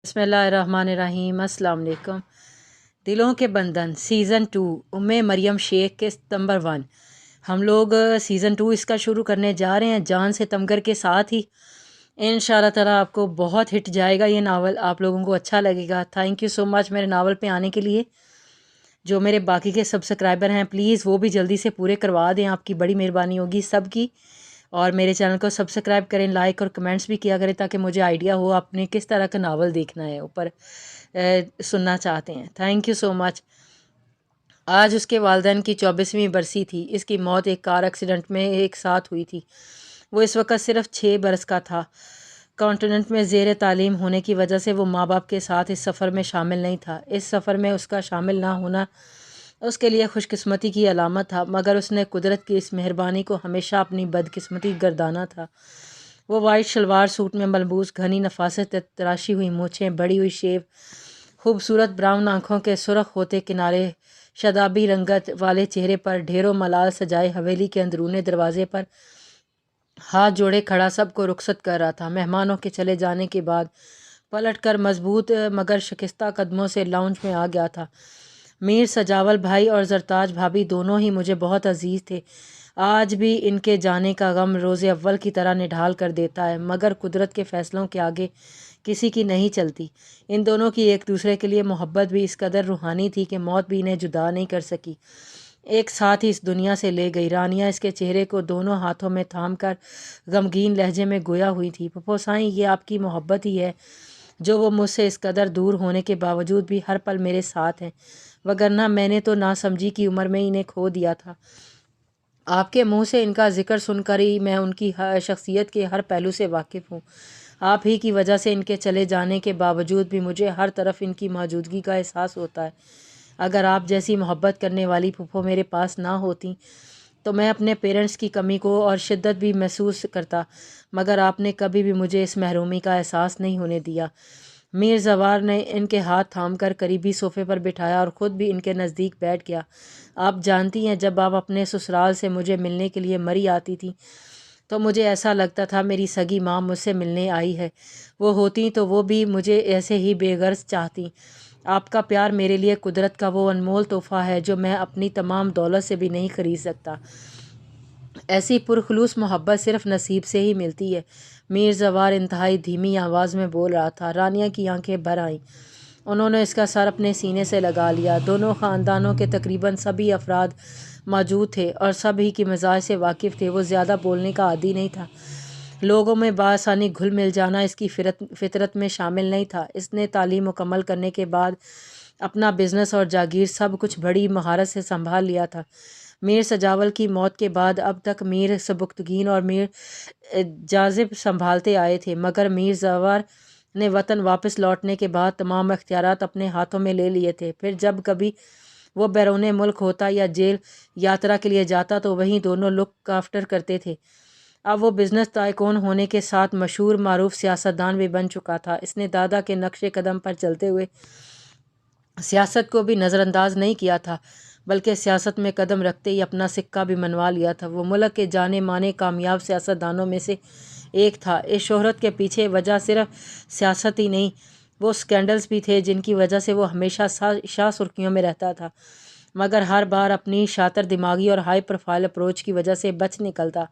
बिस्मिल्लाहिर्रहमानिर्रहीम। अस्सलाम वालेकुम। दिलों के बंधन सीज़न 2 उम्मे मरियम शेख के नंबर 1। हम लोग सीज़न 2 इसका शुरू करने जा रहे हैं जान से तमगर के साथ ही। इंशाअल्लाह ताला आपको बहुत हिट जाएगा ये नावल, आप लोगों को अच्छा लगेगा। थैंक यू सो मच मेरे नावल पे आने के लिए। जो मेरे बाकी के सब्सक्राइबर हैं प्लीज़ वो भी जल्दी से पूरे करवा दें, आपकी बड़ी मेहरबानी होगी सबकी। और मेरे चैनल को सब्सक्राइब करें, लाइक और कमेंट्स भी किया करें ताकि मुझे आइडिया हो आपने किस तरह का नावल देखना है, ऊपर सुनना चाहते हैं। Thank you so much. आज उसके वालिदैन की 24वीं बरसी थी। इसकी मौत एक कार एक्सीडेंट में एक साथ हुई थी। वो इस वक्त सिर्फ 6 बरस का था। कॉन्टिनेंट में ज़ेर तालीम होने की वजह से वो माँ बाप के साथ इस सफ़र में शामिल नहीं था। इस सफ़र में उसका शामिल ना होना उसके लिए खुशकिस्मती की अलामत था, मगर उसने कुदरत की इस मेहरबानी को हमेशा अपनी बदकिस्मती गर्दाना था। वो वाइट शलवार सूट में मलबूस, घनी नफासत तराशी हुई मूँछें, बड़ी हुई शेव, खूबसूरत ब्राउन आँखों के सुर्ख होते किनारे, शदाबी रंगत वाले चेहरे पर ढेरों मलाल सजाए हवेली के अंदरूने दरवाजे पर हाथ जोड़े खड़ा सबको रुखसत कर रहा था। मेहमानों के चले जाने के बाद पलट कर मजबूत मगर शिकस्ता कदमों से लाउंज में आ गया था। मीर सजावल भाई और जरताज भाभी दोनों ही मुझे बहुत अजीज़ थे। आज भी इनके जाने का गम रोज़े अव्वल की तरह निढाल कर देता है, मगर कुदरत के फ़ैसलों के आगे किसी की नहीं चलती। इन दोनों की एक दूसरे के लिए मोहब्बत भी इस कदर रूहानी थी कि मौत भी इन्हें जुदा नहीं कर सकी। एक साथ ही इस दुनिया से ले गई। रानिया इसके चेहरे को दोनों हाथों में थाम कर गमगीन लहजे में गोया हुई थी। पप्पो साईं, ये आपकी मोहब्बत ही है जो वो मुझसे इस कदर दूर होने के बावजूद भी हर पल मेरे साथ हैं, वगरना मैंने तो ना समझी की उम्र में इन्हें खो दिया था। आपके मुंह से इनका जिक्र सुनकर ही मैं उनकी शख्सियत के हर पहलू से वाकिफ़ हूँ। आप ही की वजह से इनके चले जाने के बावजूद भी मुझे हर तरफ इनकी मौजूदगी का एहसास होता है। अगर आप जैसी मोहब्बत करने वाली फूफो मेरे पास ना होती तो मैं अपने पेरेंट्स की कमी को और शिद्दत भी महसूस करता, मगर आपने कभी भी मुझे इस महरूमी का एहसास नहीं होने दिया। मीर जवार ने इनके हाथ थामकर करीबी सोफ़े पर बिठाया और ख़ुद भी इनके नज़दीक बैठ गया। आप जानती हैं, जब आप अपने ससुराल से मुझे मिलने के लिए मरी आती थी तो मुझे ऐसा लगता था मेरी सगी माँ मुझसे मिलने आई है। वो होती तो वो भी मुझे ऐसे ही बेगर्ज चाहती। आपका प्यार मेरे लिए कुदरत का वो अनमोल तोहफ़ा है जो मैं अपनी तमाम दौलत से भी नहीं ख़रीद सकता। ऐसी पुरखलूस मोहब्बत सिर्फ़ नसीब से ही मिलती है। मीर जवार इंतहाई धीमी आवाज़ में बोल रहा था। रानिया की आंखें भर आईं। उन्होंने इसका सर अपने सीने से लगा लिया। दोनों ख़ानदानों के तकरीबन सभी अफराद मौजूद थे और सभी की मिजाज से वाकिफ़ थे। वो ज़्यादा बोलने का आदी नहीं था। लोगों में बासानी घुल मिल जाना इसकी फितरत में शामिल नहीं था। इसने तालीम मुकम्मल करने के बाद अपना बिज़नेस और जागीर सब कुछ बड़ी महारत से संभाल लिया था। मीर सजावल की मौत के बाद अब तक मीर सबुक्तगीन और मीर जाजिब संभालते आए थे, मगर मीर जवार ने वतन वापस लौटने के बाद तमाम इख्तियारात अपने हाथों में ले लिए थे। फिर जब कभी वो बैरून मुल्क होता या जेल यात्रा के लिए जाता तो वहीं दोनों लुक आफ्टर करते थे। अब वो बिज़नेस टाइकून होने के साथ मशहूर मारूफ सियासतदान भी बन चुका था। इसने दादा के नक्शे कदम पर चलते हुए सियासत को भी नज़रअंदाज नहीं किया था, बल्कि सियासत में कदम रखते ही अपना सिक्का भी मनवा लिया था। वो मुल्क के जाने माने कामयाब सियासतदानों में से एक था। इस शोहरत के पीछे वजह सिर्फ सियासत ही नहीं, वो स्कैंडल्स भी थे जिनकी वजह से वो हमेशा शाह सुर्खियों में रहता था, मगर हर बार अपनी शातर दिमागी और हाई प्रोफाइल अप्रोच की वजह से बच निकलता।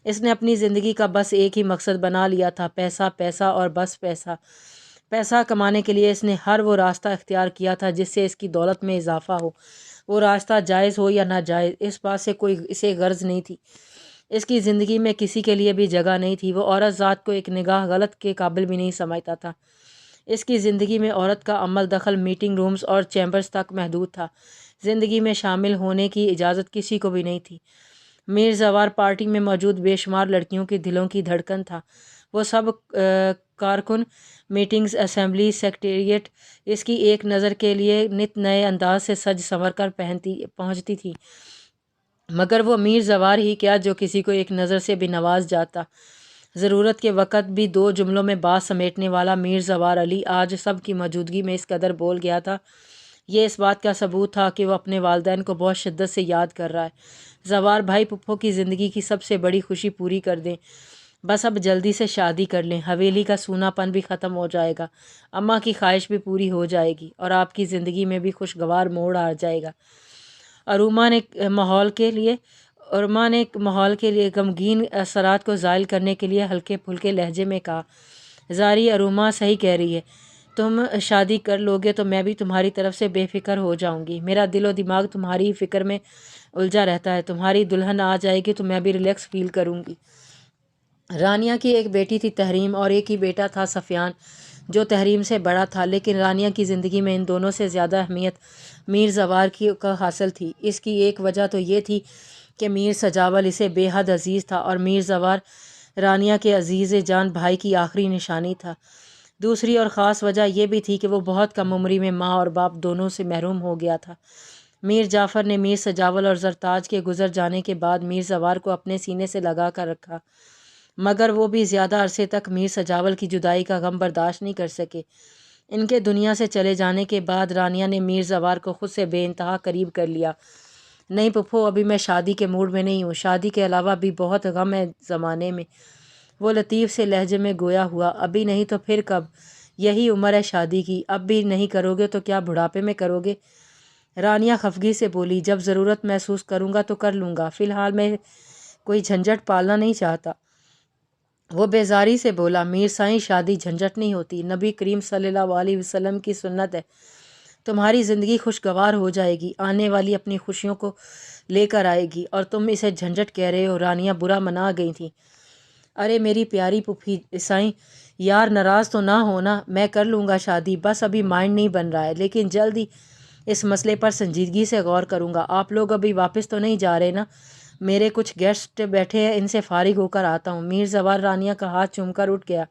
इसने अपनी ज़िंदगी का बस एक ही मकसद बना लिया था, पैसा, पैसा और बस पैसा। पैसा कमाने के लिए इसने हर वो रास्ता इख्तियार किया था जिससे इसकी दौलत में इजाफा हो। वो रास्ता जायज़ हो या नाजायज़, इस बात से कोई इसे गर्ज नहीं थी। इसकी ज़िंदगी में किसी के लिए भी जगह नहीं थी। वो औरत ज़ात को एक निगाह गलत के काबिल भी नहीं समझता था। इसकी ज़िंदगी में औरत का अमल दखल मीटिंग रूम्स और चैम्बर्स तक महदूद था। ज़िंदगी में शामिल होने की इजाज़त किसी को भी नहीं थी। मीर जवार पार्टी में मौजूद बेशुमार लड़कियों के दिलों की धड़कन था। वो सब कारकुन, मीटिंग्स, असेंबली, सेक्रेटेरिएट इसकी एक नज़र के लिए नित नए अंदाज से सज संवर कर पहुँचती थी, मगर वो मीर जवार ही क्या जो किसी को एक नज़र से भी नवाज जाता। ज़रूरत के वक़्त भी दो जुमलों में बात समेटने वाला मीर जवार अली आज सब की मौजूदगी में इस कदर बोल गया था, ये इस बात का सबूत था कि वो अपने वालिदैन को बहुत शिद्दत से याद कर रहा है। जवार भाई पुप्पो की ज़िंदगी की सबसे बड़ी खुशी पूरी कर दें। बस अब जल्दी से शादी कर लें, हवेली का सूनापन भी ख़त्म हो जाएगा, अम्मा की ख्वाहिश भी पूरी हो जाएगी और आपकी ज़िंदगी में भी खुशगवार मोड़ आ जाएगा। अरुमा ने माहौल के लिए गमगीन असरात को ज़ायल करने के लिए हल्के फुल्के लहजे में कहा, ज़ारी, अरुमा सही कह रही है, तुम शादी कर लोगे तो मैं भी तुम्हारी तरफ से बेफिक्र हो जाऊंगी। मेरा दिलो दिमाग तुम्हारी फ़िक्र में उलझा रहता है। तुम्हारी दुल्हन आ जाएगी तो मैं भी रिलैक्स फील करूंगी। रानिया की एक बेटी थी तहरीम और एक ही बेटा था सफ़ियान, जो तहरीम से बड़ा था, लेकिन रानिया की ज़िंदगी में इन दोनों से ज़्यादा अहमियत मीर ज़वार की का हासिल थी। इसकी एक वजह तो ये थी कि मीर सजावल इसे बेहद अजीज़ था और मीर ज़वार रानिया के अजीज़ जान भाई की आखिरी निशानी था। दूसरी और ख़ास वजह यह भी थी कि वो बहुत कम उम्री में माँ और बाप दोनों से महरूम हो गया था। मीर जाफ़र ने मीर सजावल और ज़रताज के गुज़र जाने के बाद मीर ज़वार को अपने सीने से लगा कर रखा, मगर वो भी ज़्यादा अरसे तक मीर सजावल की जुदाई का गम बर्दाश्त नहीं कर सके। इनके दुनिया से चले जाने के बाद रानिया ने मीर ज़वार को ख़ुद से बेइंतहा करीब कर लिया। नहीं पप्पो, अभी मैं शादी के मूड में नहीं हूँ, शादी के अलावा भी बहुत गम है ज़माने में। वो लतीफ़ से लहजे में गोया हुआ, अभी नहीं तो फिर कब, यही उम्र है शादी की, अब भी नहीं करोगे तो क्या बुढ़ापे में करोगे? रानिया खफगी से बोली, जब ज़रूरत महसूस करूँगा तो कर लूँगा, फ़िलहाल मैं कोई झंझट पालना नहीं चाहता। वो बेजारी से बोला, मीर साईं, शादी झंझट नहीं होती, नबी करीम सल्लल्लाहु अलैहि वसल्लम की सुन्नत है। तुम्हारी ज़िंदगी खुशगवार हो जाएगी, आने वाली अपनी खुशियों को लेकर आएगी, और तुम इसे झंझट कह रहे हो। रानिया बुरा मना गई थी। अरे मेरी प्यारी पुफी साईं, यार नाराज़ तो ना होना, मैं कर लूँगा शादी, बस अभी माइंड नहीं बन रहा है, लेकिन जल्दी इस मसले पर संजीदगी से गौर करूँगा। आप लोग अभी वापस तो नहीं जा रहे ना? मेरे कुछ गेस्ट बैठे हैं, इनसे फारिग होकर आता हूँ। मीर ज़वार रानिया का हाथ चूमकर उठ गया।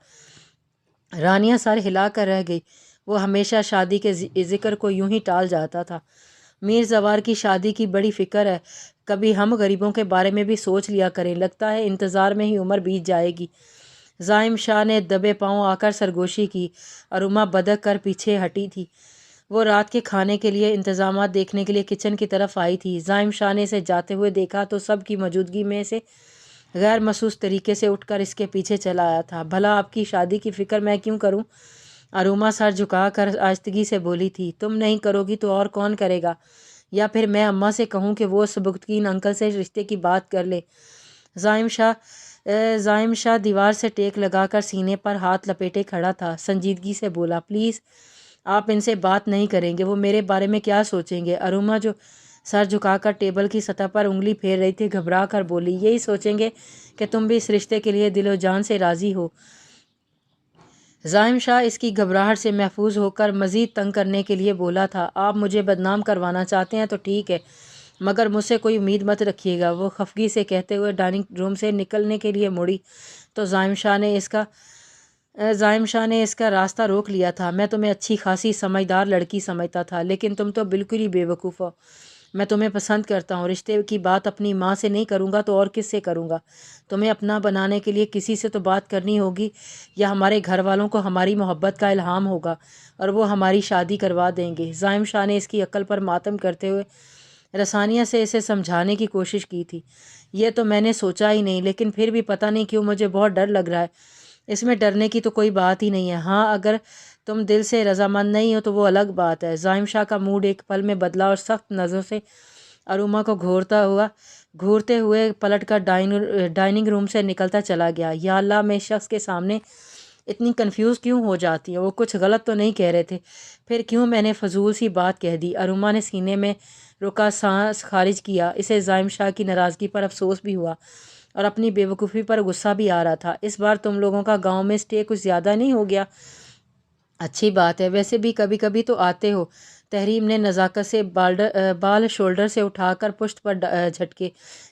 रानिया सर हिला कर रह गई। वो हमेशा शादी के ज़िक्र को यूं ही टाल जाता था। मीर ज़वार की शादी की बड़ी फ़िक्र है, कभी हम गरीबों के बारे में भी सोच लिया करें, लगता है इंतज़ार में ही उम्र बीत जाएगी। ज़ाइम शाह ने दबे पाँव आकर सरगोशी की। अरुमा बदक कर पीछे हटी थी। वो रात के खाने के लिए इंतज़ामात देखने के लिए किचन की तरफ आई थी। ज़ाइम शाह ने इसे जाते हुए देखा तो सब की मौजूदगी में से गैर महसूस तरीके से उठकर इसके पीछे चला आया था। भला आपकी शादी की फ़िक्र मैं क्यों करूं? अरुमा सर झुकाकर आहिस्तगी से बोली थी, तुम नहीं करोगी तो और कौन करेगा? या फिर मैं अम्मा से कहूँ कि वो सबुक्तकीन अंकल से रिश्ते की बात कर ले। ज़ाइम शाह दीवार से टेक लगाकर सीने पर हाथ लपेटे खड़ा था। संजीदगी से बोला, प्लीज़ आप इनसे बात नहीं करेंगे, वो मेरे बारे में क्या सोचेंगे? अरुमा जो सर झुकाकर टेबल की सतह पर उंगली फेर रही थी, घबरा कर बोली, यही सोचेंगे कि तुम भी इस रिश्ते के लिए दिलो जान से राज़ी हो। ज़ाइम शाह इसकी घबराहट से महफूज होकर मज़ीद तंग करने के लिए बोला था, आप मुझे बदनाम करवाना चाहते हैं तो ठीक है, मगर मुझसे कोई उम्मीद मत रखिएगा। वो खफगी से कहते हुए डाइनिंग रूम से निकलने के लिए मुड़ी तो ज़ाइम शाह ने इसका रास्ता रोक लिया था। मैं तुम्हें अच्छी खासी समझदार लड़की समझता था, लेकिन तुम तो बिल्कुल ही बेवकूफ़ हो। मैं तुम्हें पसंद करता हूँ, रिश्ते की बात अपनी माँ से नहीं करूँगा तो और किससे करूँगा? तुम्हें अपना बनाने के लिए किसी से तो बात करनी होगी, या हमारे घर वालों को हमारी मोहब्बत का इल्हाम होगा और वो हमारी शादी करवा देंगे। ज़ाइम शाह ने इसकी अक्ल पर मातम करते हुए रसानिया से इसे समझाने की कोशिश की थी। ये तो मैंने सोचा ही नहीं, लेकिन फिर भी पता नहीं क्यों मुझे बहुत डर लग रहा है। इसमें डरने की तो कोई बात ही नहीं है। हाँ, अगर तुम दिल से रजामंद नहीं हो तो वो अलग बात है। ज़ाइम शाह का मूड एक पल में बदला और सख्त नज़रों से अरुमा को घूरते हुए पलट कर डाइनिंग रूम से निकलता चला गया। या अल्लाह, मैं इस शख्स के सामने इतनी कंफ्यूज क्यों हो जाती है? वो कुछ गलत तो नहीं कह रहे थे, फिर क्यों मैंने फजूल सी बात कह दी? अरुमा ने सीने में रुका सांस खारिज किया। इसे ज़ाइम शाह की नाराज़गी पर अफसोस भी हुआ और अपनी बेवकूफ़ी पर गुस्सा भी आ रहा था। इस बार तुम लोगों का गांव में स्टे कुछ ज़्यादा नहीं हो गया? अच्छी बात है, वैसे भी कभी कभी तो आते हो। तहरीम ने नज़ाकत से बाल शोल्डर से उठाकर पुश्त पर झटके।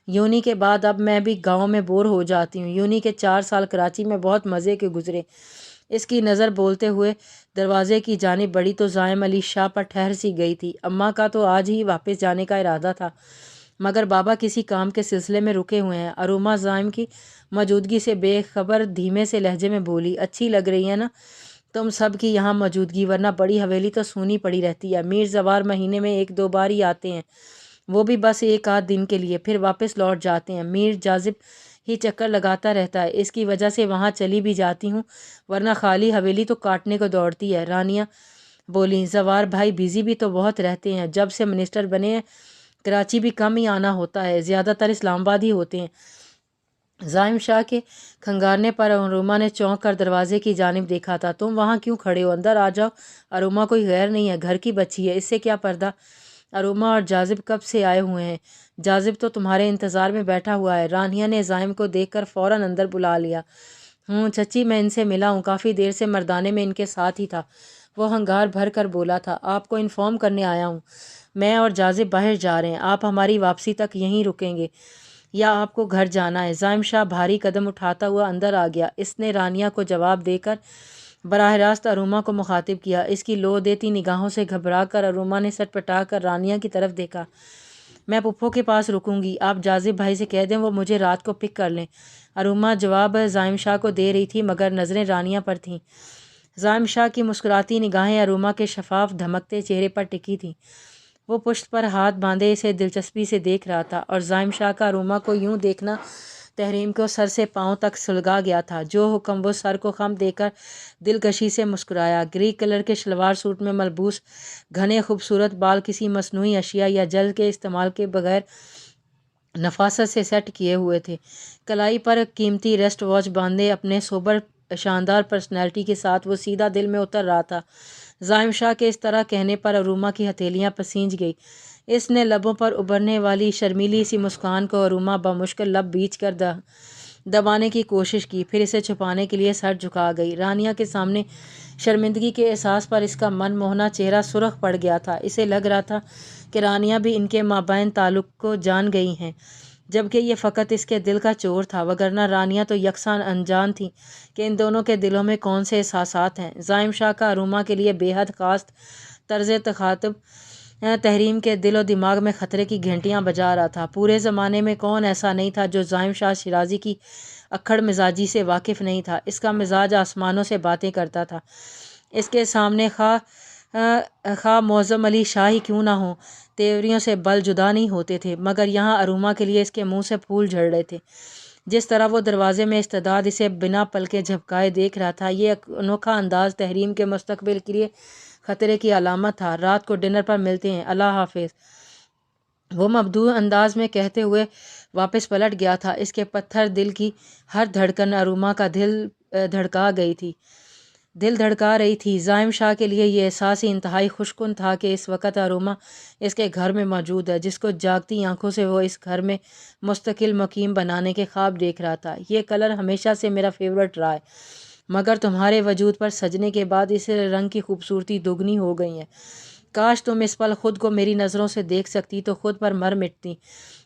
यूनी के बाद अब मैं भी गांव में बोर हो जाती हूँ। यूनी के 4 साल कराची में बहुत मज़े के गुजरे। इसकी नज़र बोलते हुए दरवाजे की जानिब बढ़ी तो ज़ाइम अली शाह पर ठहर सी गई थी। अम्मा का तो आज ही वापस जाने का इरादा था, मगर बाबा किसी काम के सिलसिले में रुके हुए हैं। अरुमा ज़ाइम की मौजूदगी से बेखबर धीमे से लहजे में बोली, अच्छी लग रही है ना तुम सब की यहाँ मौजूदगी, वरना बड़ी हवेली तो सूनी पड़ी रहती है। मीर ज़वार महीने में 1-2 बार ही आते हैं, वो भी बस 1 आध दिन के लिए, फिर वापस लौट जाते हैं। मीर जाजिब ہی چکر لگاتا رہتا ہے، اس کی وجہ سے وہاں چلی بھی جاتی ہوں، ورنہ خالی حویلی تو کاٹنے کو دوڑتی ہے۔ رانیہ بولیں، زوار بھائی بزی بھی تو بہت رہتے ہیں، جب سے منسٹر بنے ہیں کراچی بھی کم ہی آنا ہوتا ہے، زیادہ تر اسلام آباد ہی ہوتے ہیں۔ زائم شاہ کے کھنگارنے پر اروما نے چونک کر دروازے کی جانب دیکھا تھا۔ تم وہاں کیوں کھڑے ہو؟ اندر آ جاؤ۔ اروما کوئی غیر نہیں ہے، گھر کی بچی ہے، اس سے کیا پردہ؟ اروما اور جاذب کب سے آئے ہوئے ہیں؟ جاذب تو تمہارے انتظار میں بیٹھا ہوا ہے۔ رانیہ نے زائم کو دیکھ کر فوراً اندر بلا لیا۔ چچی میں ان سے ملا ہوں، کافی دیر سے مردانے میں ان کے ساتھ ہی تھا۔ وہ ہنگار بھر کر بولا تھا، آپ کو انفارم کرنے آیا ہوں، میں اور جاذب باہر جا رہے ہیں، آپ ہماری واپسی تک یہیں رکیں گے یا آپ کو گھر جانا ہے؟ زائم شاہ بھاری قدم اٹھاتا ہوا اندر آ گیا۔ اس نے رانیہ کو جواب دے کر براہ راست اروما کو مخاطب کیا۔ اس کی لو دیتی نگاہوں سے گھبرا کر اروما نے سٹ پٹا کر رانیہ کی طرف دیکھا۔ میں پپھو کے پاس رکوں گی، آپ جاذب بھائی سے کہہ دیں وہ مجھے رات کو پک کر لیں۔ اروما جواب زائم شاہ کو دے رہی تھی مگر نظریں رانیہ پر تھیں۔ زائم شاہ کی مسکراتی نگاہیں اروما کے شفاف دھمکتے چہرے پر ٹکی تھیں۔ وہ پشت پر ہاتھ باندھے اسے دلچسپی سے دیکھ رہا تھا، اور زائم شاہ کا اروما کو یوں دیکھنا تحریم کو سر سے پاؤں تک سلگا گیا تھا۔ جو حکم، وہ سر کو خم دے کر دلکشی سے مسکرایا۔ گری کلر کے شلوار سوٹ میں ملبوس گھنے خوبصورت بال کسی مصنوعی اشیاء یا جل کے استعمال کے بغیر نفاست سے سیٹ کیے ہوئے تھے۔ کلائی پر قیمتی ریسٹ واچ باندھے اپنے سوبر شاندار پرسنالٹی کے ساتھ وہ سیدھا دل میں اتر رہا تھا۔ زائم شاہ کے اس طرح کہنے پر اروما کی ہتھیلیاں پسینج گئی۔ اس نے لبوں پر ابھرنے والی شرمیلی سی مسکان کو اروما بمشکل لب بیچ کر دبانے کی کوشش کی، پھر اسے چھپانے کے لیے سر جھکا گئی۔ رانیہ کے سامنے شرمندگی کے احساس پر اس کا من موہنا چہرہ سرخ پڑ گیا تھا۔ اسے لگ رہا تھا کہ رانیہ بھی ان کے مابین تعلق کو جان گئی ہیں، جبکہ یہ فقط اس کے دل کا چور تھا، وگرنہ رانیہ تو یکساں انجان تھی کہ ان دونوں کے دلوں میں کون سے احساسات ہیں۔ زائم شاہ کا اروما کے لیے بے حد خاص طرز تخاطب تحریم کے دل و دماغ میں خطرے کی گھنٹیاں بجا رہا تھا۔ پورے زمانے میں کون ایسا نہیں تھا جو زائم شاہ شیرازی کی اکھڑ مزاجی سے واقف نہیں تھا۔ اس کا مزاج آسمانوں سے باتیں کرتا تھا۔ اس کے سامنے خواہ معظم علی شاہ ہی کیوں نہ ہوں، تیوریوں سے بل جدا نہیں ہوتے تھے، مگر یہاں اروما کے لیے اس کے منہ سے پھول جھڑ رہے تھے۔ جس طرح وہ دروازے میں استعداد اسے بنا پلکے جھپکائے دیکھ رہا تھا، یہ انوکھا انداز تحریم کے مستقبل کے لیے خطرے کی علامت تھا۔ رات کو ڈنر پر ملتے ہیں، اللہ حافظ، وہ مبدوع انداز میں کہتے ہوئے واپس پلٹ گیا تھا۔ اس کے پتھر دل کی ہر دھڑکن اروما کا دل دھڑکا رہی تھی۔ زائم شاہ کے لیے یہ احساس انتہائی خوش کن تھا کہ اس وقت اروما اس کے گھر میں موجود ہے، جس کو جاگتی آنکھوں سے وہ اس گھر میں مستقل مقیم بنانے کے خواب دیکھ رہا تھا۔ یہ کلر ہمیشہ سے میرا فیورٹ رہا ہے، مگر تمہارے وجود پر سجنے کے بعد اس رنگ کی خوبصورتی دوگنی ہو گئی ہے۔ کاش تم اس پل خود کو میری نظروں سے دیکھ سکتی تو خود پر مر مٹتی۔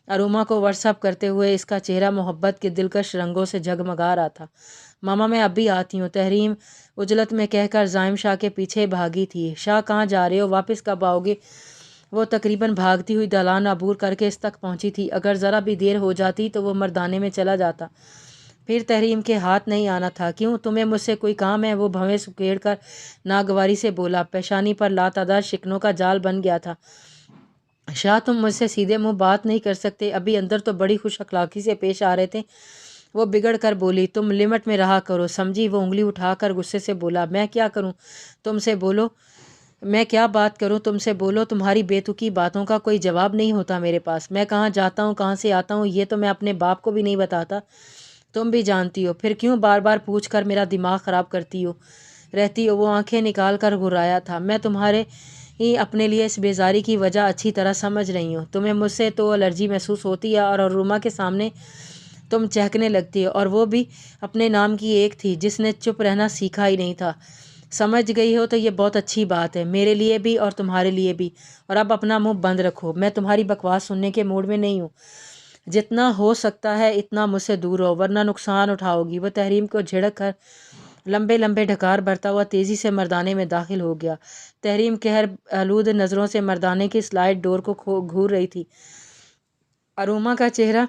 اروما کو ورس اپ کرتے ہوئے اس کا چہرہ محبت کے دلکش رنگوں سے جگمگا رہا تھا۔ ماما میں اب بھی آتی ہوں، تحریم عجلت میں کہہ کر زائم شاہ کے پیچھے بھاگی تھی۔ شاہ کہاں جا رہے ہو؟ واپس کب آؤ گے؟ وہ تقریباً بھاگتی ہوئی دالان عبور کر کے اس تک پہنچی تھی۔ اگر ذرا بھی دیر ہو جاتی تو وہ مردانے میں چلا جاتا، پھر تحریم کے ہاتھ نہیں آنا تھا۔ کیوں، تمہیں مجھ سے کوئی کام ہے؟ وہ بھویں سکیڑ کر ناگواری سے بولا۔ پیشانی پر لاتعداد شکنوں کا جال بن گیا تھا۔ شاہ تم مجھ سے سیدھے منہ بات نہیں کر سکتے؟ ابھی اندر تو بڑی خوش اخلاقی سے پیش آ رہے تھے۔ وہ بگڑ کر بولی، تم لمٹ میں رہا کرو، سمجھی؟ وہ انگلی اٹھا کر غصے سے بولا، میں کیا کروں تم سے؟ بولو، میں کیا بات کروں تم سے؟ بولو، تمہاری بے تکی باتوں کا کوئی جواب نہیں ہوتا میرے پاس۔ میں کہاں جاتا ہوں، کہاں سے آتا ہوں، یہ تو میں اپنے باپ کو بھی نہیں بتاتا، تم بھی جانتی ہو، پھر کیوں بار بار پوچھ کر میرا دماغ خراب کرتی رہتی ہو؟ وہ آنکھیں نکال کر گھرایا تھا۔ میں تمہارے ہی اپنے لیے اس بیزاری کی وجہ اچھی طرح سمجھ رہی ہوں۔ تمہیں مجھ سے تو الرجی محسوس ہوتی ہے، اور اروما کے سامنے تم چہکنے لگتی ہے، اور وہ بھی اپنے نام کی ایک تھی جس نے چپ رہنا سیکھا ہی نہیں تھا۔ سمجھ گئی ہو تو یہ بہت اچھی بات ہے، میرے لیے بھی اور تمہارے لیے بھی۔ اور اب اپنا منہ بند رکھو، میں تمہاری بکواس سننے کے موڈ میں نہیں ہوں۔ جتنا ہو سکتا ہے اتنا مجھ سے دور رہو، ورنہ نقصان اٹھاؤ گی۔ وہ تحریم کو جھڑک کر لمبے لمبے ڈھکار بھرتا ہوا تیزی سے مردانے میں داخل ہو گیا۔ تحریم قہر آلود نظروں سے مردانے کی سلائڈ ڈور کو گھور رہی تھی۔ اروما کا چہرہ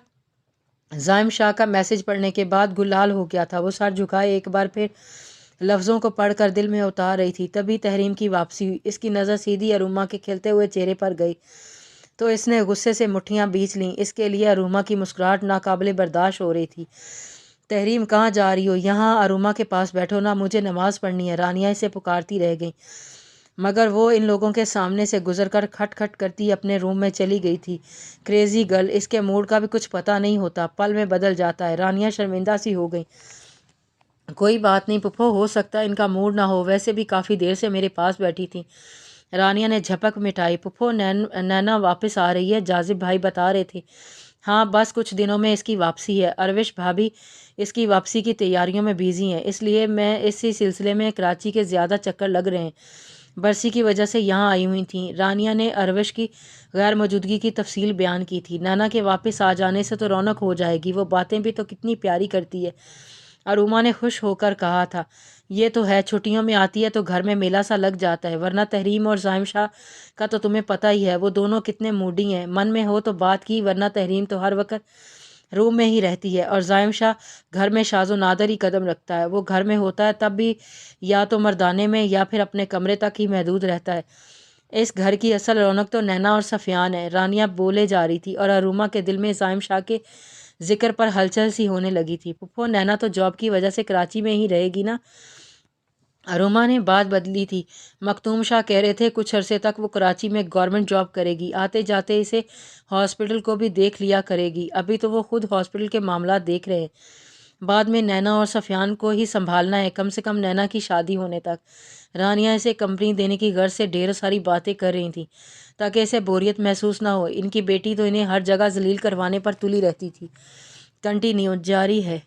زائم شاہ کا میسج پڑھنے کے بعد گلال ہو گیا تھا۔ وہ سر جھکائے ایک بار پھر لفظوں کو پڑھ کر دل میں اتار رہی تھی، تبھی تحریم کی واپسی ہوئی۔ اس کی نظر سیدھی اروما کے کھلتے ہوئے چہرے پر گئی۔ تو اس نے غصے سے مٹھیاں بیچ لیں۔ اس کے لیے اروما کی مسکراہٹ ناقابل برداشت ہو رہی تھی۔ تحریم کہاں جا رہی ہو؟ یہاں اروما کے پاس بیٹھو نا، مجھے نماز پڑھنی ہے، رانیہ اسے پکارتی رہ گئی، مگر وہ ان لوگوں کے سامنے سے گزر کر کھٹ کھٹ کرتی اپنے روم میں چلی گئی تھی۔ کریزی گرل، اس کے موڈ کا بھی کچھ پتہ نہیں ہوتا، پل میں بدل جاتا ہے۔ رانیہ شرمندہ سی ہو گئی۔ کوئی بات نہیں پھپھو، ہو سکتا ہے ان کا موڈ نہ ہو، ویسے بھی کافی دیر سے میرے پاس بیٹھی تھی۔ رانیہ نے جھپک مٹائی۔ پھپھو نینا واپس آ رہی ہے، جازب بھائی بتا رہے تھے۔ ہاں بس کچھ دنوں میں اس کی واپسی ہے، اروش بھابھی اس کی واپسی کی تیاریوں میں بیزی ہیں، اس لیے میں اسی سلسلے میں کراچی کے زیادہ چکر لگ رہے ہیں، برسی کی وجہ سے یہاں آئی ہوئی تھیں۔ رانیہ نے اروش کی غیر موجودگی کی تفصیل بیان کی تھی۔ نینا کے واپس آ جانے سے تو رونق ہو جائے گی، وہ باتیں بھی تو کتنی پیاری کرتی ہے، اروما نے خوش ہو کر کہا تھا۔ یہ تو ہے، چھٹیوں میں آتی ہے تو گھر میں میلہ سا لگ جاتا ہے، ورنہ تحریم اور زائم شاہ کا تو تمہیں پتہ ہی ہے، وہ دونوں کتنے موڈی ہیں۔ من میں ہو تو بات کی، ورنہ تحریم تو ہر وقت روم میں ہی رہتی ہے، اور زائم شاہ گھر میں شاز و نادر ہی قدم رکھتا ہے۔ وہ گھر میں ہوتا ہے تب بھی یا تو مردانے میں یا پھر اپنے کمرے تک ہی محدود رہتا ہے۔ اس گھر کی اصل رونق تو نینا اور سفیان ہے، رانیہ بولے جا رہی تھی، اور اروما کے دل میں زائم شاہ کے ذکر پر ہلچل سی ہونے لگی تھی۔ پھپھو نینا تو جاب کی وجہ سے کراچی میں ہی رہے گی نا؟ اروما نے بات بدلی تھی۔ مختوم شاہ کہہ رہے تھے کچھ عرصے تک وہ کراچی میں گورنمنٹ جاب کرے گی، آتے جاتے اسے ہاسپٹل کو بھی دیکھ لیا کرے گی، ابھی تو وہ خود ہاسپٹل کے معاملات دیکھ رہے ہیں، بعد میں نینا اور سفیان کو ہی سنبھالنا ہے، کم سے کم نینا کی شادی ہونے تک۔ رانیہ اسے کمپنی دینے کی غرض سے ڈھیر ساری باتیں کر رہی تھیں تاکہ اسے بوریت محسوس نہ ہو۔ ان کی بیٹی تو انہیں ہر جگہ ذلیل کروانے پر تلی رہتی تھی۔ کنٹینیو، جاری ہے۔